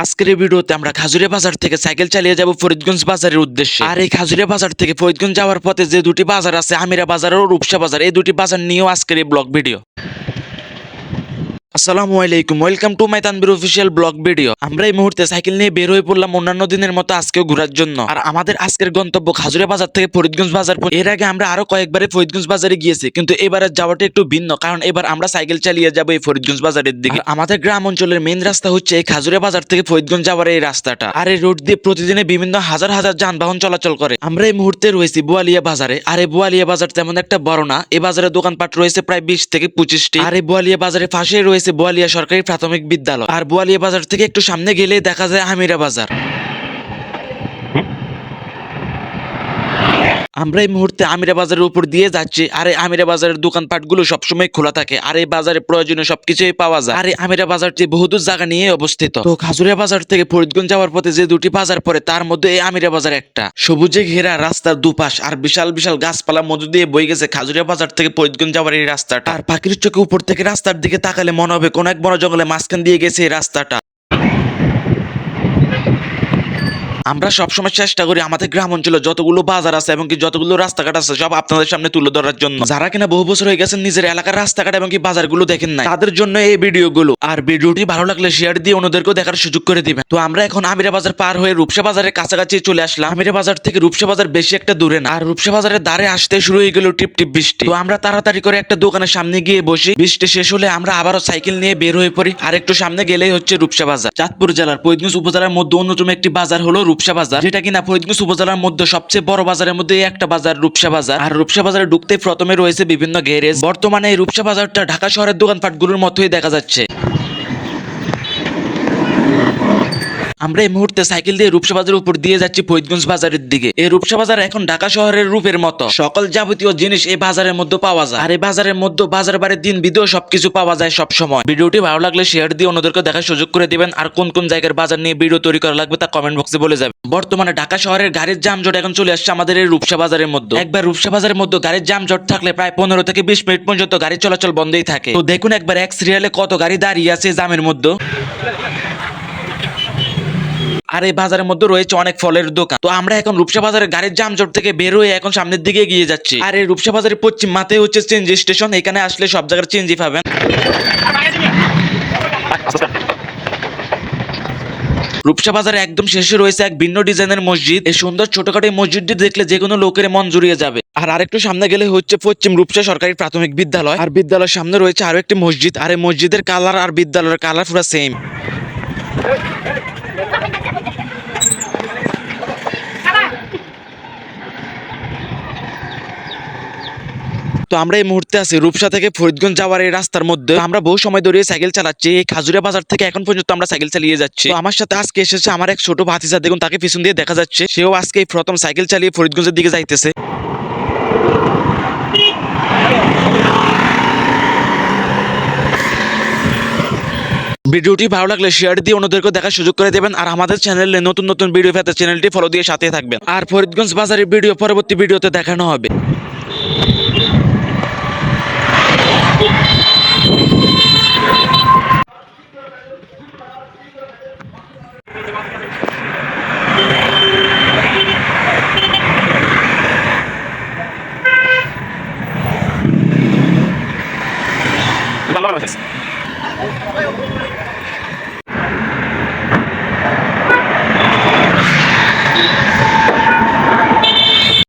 আজকের এই ভিডিওতে আমরা খাজুরিয়া বাজার থেকে সাইকেল চালিয়ে যাব ফরিদগঞ্জ বাজারের উদ্দেশ্যে। আর এই খাজুরিয়া বাজার থেকে ফরিদগঞ্জ যাওয়ার পথে যে দুটি বাজার আছে, আমিরা বাজার ও রূপসা বাজার, এই দুটি বাজার নিয়েও আজকের এই ব্লগ ভিডিও। আসসালামু আলাইকুম, welcome to my Tanvir official blog video. আমরা এই মুহূর্তে সাইকেল নিয়ে বের হয়ে পড়লাম অন্যান্য দিনের মতো আজকেও ঘোরার জন্য। আর আমাদের আজকের গন্তব্য খাজুরিয়া বাজার থেকে ফরিদগঞ্জ বাজার। এর আগে আমরা আরো কয়েকবারে ফরিদগঞ্জ বাজারে গিয়েছি, কিন্তু এবারের যাওয়াটা একটু ভিন্ন, কারণ এবার আমরা সাইকেল চালিয়ে যাবো এই ফরিদগঞ্জ বাজারের দিকে। আমাদের গ্রাম অঞ্চলের মেইন রাস্তা হচ্ছে এই খাজুরিয়া বাজার থেকে ফরিদগঞ্জ যাওয়ার এই রাস্তাটা। আর এই রোড দিয়ে প্রতিদিনে বিভিন্ন হাজার হাজার যানবাহন চলাচল করে। আমরা এই মুহূর্তে রয়েছি বোয়ালিয়া বাজারে। আর এই বোয়ালিয়া বাজার তেমন একটা বড় না, এই বাজারে দোকানপাট রয়েছে প্রায় 20 থেকে 25টি। আর এই বোয়ালিয়া বাজারের পাশেই রয়েছে বোয়ালিয়া সরকারি প্রাথমিক বিদ্যালয়। আর বোয়ালিয়া বাজার থেকে একটু সামনে গেলেই দেখা যায় আমিরা বাজার। আমরা এই মুহূর্তে আমিরা বাজারের উপর দিয়ে যাচ্ছি। আর এই আমিরা বাজারের দোকানপাটগুলো সবসময় খোলা থাকে, আর এই বাজারে প্রয়োজনীয় সবকিছুই পাওয়া যায়। আর এই আমিরা বাজারটি বহুদূর জায়গা নিয়ে অবস্থিত। তো খাজুরিয়া বাজার থেকে ফরিদগঞ্জ যাওয়ার পথে যে দুটি বাজার পড়ে, তার মধ্যে এই আমিরা বাজার একটা। সবুজে ঘেরা রাস্তার দুপাশ আর বিশাল বিশাল গাছপালার মধ্য দিয়ে বয়ে গেছে খাজুরিয়া বাজার থেকে ফরিদগঞ্জ যাওয়ার এই রাস্তাটা। আর পাখির চোখে উপর থেকে রাস্তার দিকে তাকালে মনে হবে কোন এক বড় জঙ্গলে মাঝখান দিয়ে গেছে এই রাস্তাটা। আমরা সবসময় চেষ্টা করি আমাদের গ্রাম অঞ্চলে যতগুলো বাজার আছে এবং কি যতগুলো রাস্তাঘাট আছে সব আপনাদের সামনে তুলে ধরার জন্য। যারা কিনা বহু বছর হয়ে গেছেন নিজের এলাকার রাস্তাঘাট এবং কি বাজারগুলো দেখেন না, তাদের জন্য এই ভিডিওগুলো। আর ভিডিওটি ভালো লাগলে শেয়ার দিয়ে অন্যদেরকেও দেখার সুযোগ করে দিবেন। তো আমরা এখন আমিরা বাজার পার হয়ে রূপসা বাজারের কাছাকাছি চলে আসলাম। আমিরা বাজার থেকে রূপসা বাজার বেশি একটা দূরে না। আর রূপসা বাজারের দ্বারে আসতে শুরু হয়ে গেল টিপ টিপ বৃষ্টি। তো আমরা তাড়াতাড়ি করে একটা দোকানের সামনে গিয়ে বসি। বৃষ্টি শেষ হলে আমরা আবারও সাইকেল নিয়ে বের হয়ে পড়ি। আর একটু সামনে গেলেই হচ্ছে রূপসা বাজার। চাঁদপুর জেলার ফরিদগঞ্জ উপজেলার মধ্যে অন্যতম একটি বাজার হলো রূপসা বাজার, যেটা কিনা ফরিদগঞ্জ উপজেলার মধ্যে সবচেয়ে বড় বাজারের মধ্যে একটা বাজার রূপসা বাজার। আর রূপসা বাজারে ঢুকতে প্রথমে রয়েছে বিভিন্ন গ্যারেজ। বর্তমানে এই রূপসা বাজারটা ঢাকা শহরের দোকানপাটগুলোর মতোই দেখা যাচ্ছে। আমরা এই মুহূর্তে সাইকেল দিয়ে রূপসা বাজারের উপর দিয়ে যাচ্ছি ফরিদগঞ্জ বাজারের দিকে। এই রূপসা বাজার এখন ঢাকা শহরের রূপের মতো সকল যাবতীয় জিনিস এই বাজারের মধ্যে পাওয়া যায়। আর এই বাজারের মধ্যে বাজার বাড়ির দিন বিদেও সবকিছু পাওয়া যায় সব সময়। ভিডিওটি ভালো লাগলে শেয়ার দিয়ে অন্যদেরকে দেখার সুযোগ করে দিবেন। আর কোন কোন জায়গার বাজার নিয়ে ভিডিও তৈরি করা লাগবে তা কমেন্ট বক্সে বলে যাবেন। বর্তমানে ঢাকা শহরের গাড়ির যানজট এখন চলে আসছে আমাদের এই রূপসা বাজারের মধ্যে। একবার রূপসা বাজারের মধ্যে গাড়ির যানজট থাকলে প্রায় 15 থেকে 20 মিনিট পর্যন্ত গাড়ি চলাচল বন্ধই থাকে। তো দেখুন একবার এক সিরিয়ালে কত গাড়ি দাঁড়িয়ে আছে জামের মধ্যে। আর এই বাজারের মধ্যে রয়েছে অনেক ফলের দোকান। তো আমরা এখন রূপসা বাজারের গাড়ির যানজট থেকে বের হয়ে এখন সামনের দিকে এগিয়ে যাচ্ছি। আর এই রূপসা বাজারের পশ্চিম মাথায় হচ্ছে চেঞ্জি স্টেশন। এখানে আসলে সব জায়গার চেঞ্জি পাবেন। রূপসা বাজারে একদম শেষে রয়েছে এক ভিন্ন ডিজাইনের মসজিদ। এই সুন্দর ছোটখাটো মসজিদটি দেখলে যে কোনো লোকের মন জুড়িয়ে যাবে। আর আরেকটু সামনে গেলে হচ্ছে পশ্চিম রূপসা সরকারি প্রাথমিক বিদ্যালয়। আর বিদ্যালয়ের সামনে রয়েছে আরো একটি মসজিদ। আর এই মসজিদের কালার আর বিদ্যালয়ের কালার পুরো সেম। তো আমরা এই মুহূর্তে আছি রূপসা থেকে ফরিদগঞ্জ যাওয়ার এই রাস্তার মধ্যে। আমরা বহু সময় ধরে সাইকেল চালাচ্ছি। এই খাজুরিয়া বাজার থেকে এখন পর্যন্ত আমরা সাইকেল চালিয়ে যাচ্ছি। তো আমার সাথে আজকে এসেছে আমার এক ছোট ভাতিজা। দেখুন তাকে পিছন দিয়ে দেখা যাচ্ছে, সেও আজকে এই প্রথম সাইকেল চালিয়ে ফরিদগঞ্জের দিকে যাইতেছে। ভিডিওটি ভালো লাগলে শেয়ার দিয়ে অন্যদেরকে দেখার সুযোগ করে দেবেন। আর আমাদের চ্যানেলে নতুন নতুন ভিডিও পেতে চ্যানেলটি ফলো দিয়ে সাথে থাকবেন। আর ফরিদগঞ্জ বাজারের ভিডিও পরবর্তী ভিডিওতে দেখানো হবে।